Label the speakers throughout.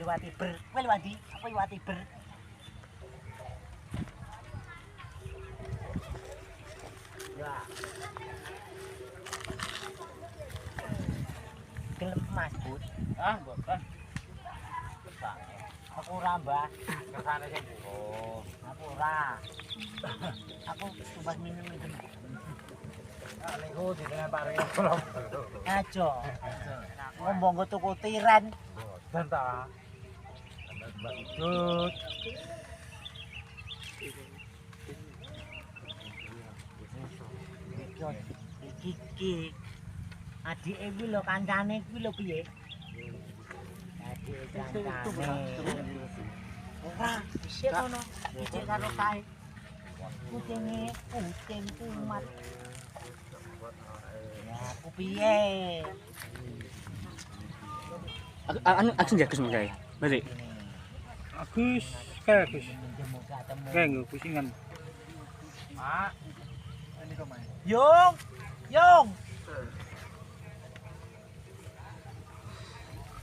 Speaker 1: liwati ber. Kowe liwati, aku liwati ber. Ya. Gelem Mas, Bud.
Speaker 2: Ah, mboten.
Speaker 1: Aku ora, Mbah.
Speaker 2: Kersane sing oh.
Speaker 1: Aku ora. Aku tumbas minum-minum.
Speaker 2: Ah, niku jenengan paringi kula.
Speaker 1: Aja. Ngomong tuku tiren.
Speaker 2: Mboten ta. Mbak Idut.
Speaker 1: Iki adike kuwi lho kancane kuwi lho piye? Adike kancane. Ora, dhisik ngono. Dhisik karo kae. Kucinge kucing kumat. Ya, aku piye?
Speaker 3: Anu Agus ya Gus Mengkai. Balik.
Speaker 2: Agus, kae Agus. Kae nggo kusingan. Mak. Ini kok main.
Speaker 1: Yung! Yung!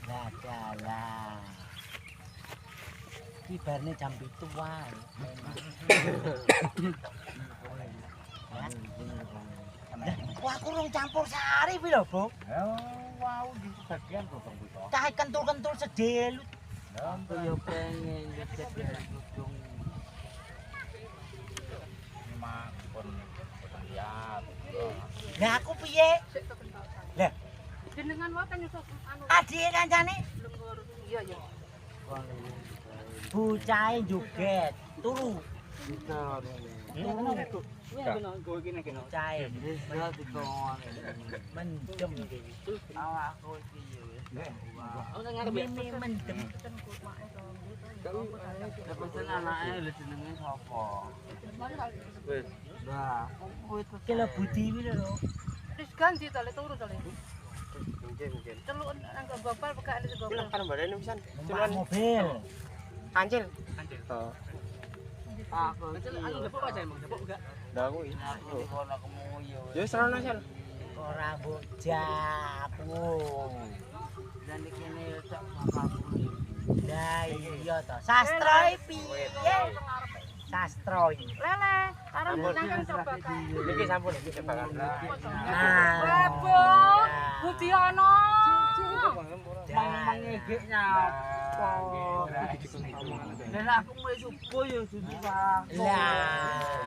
Speaker 1: Lah dalah. Iki barne jam 7 wae. Wah, aku rong campur sari kuwi lho, Bro.
Speaker 2: Wow, di bagian kok bisa.
Speaker 1: Cah kentul-kentul sedelu.
Speaker 2: Aku yo pengen ngecek gedung. Mak pun lihat.
Speaker 1: Lah aku piye? Lah,
Speaker 4: Jenengan wae nyusul anu
Speaker 1: adike kancane
Speaker 4: lembur. Iya ya.
Speaker 1: bocahe joget, turu.
Speaker 4: Kuwi kena go iki nek kena.
Speaker 1: Bocahe mendem.
Speaker 2: Awakku iki yo.
Speaker 4: Ono ngarep
Speaker 1: Mimi mendem.
Speaker 2: Pesen anake lho jenenge sapa? Wis. Nah, kuwi
Speaker 1: Ki lho Budi kuwi lho.
Speaker 4: Wis ganti to le turu to le.
Speaker 2: mungkin.
Speaker 4: Celuk nang gobal pekak di gobal.
Speaker 2: Kan barene pisan.
Speaker 1: Numpak mobil.
Speaker 2: Kancil. Oh. Aku
Speaker 4: Anu lepuk aja emang, lepuk enggak?
Speaker 2: Lah kuwi. Aku kono kemuyu. Ya serono sel.
Speaker 1: Ora mbok japu.
Speaker 2: Dan iki kene cok bapakku.
Speaker 1: Lah iya to. Sastra piye? Sastra iki.
Speaker 4: Lele, karo nang coba kae.
Speaker 2: Niki sampun iki tebakan.
Speaker 1: Nah.
Speaker 4: Ebo, Budiono.
Speaker 2: Mangegek nyapa. Lah aku mulai subuh ya suci
Speaker 1: Lah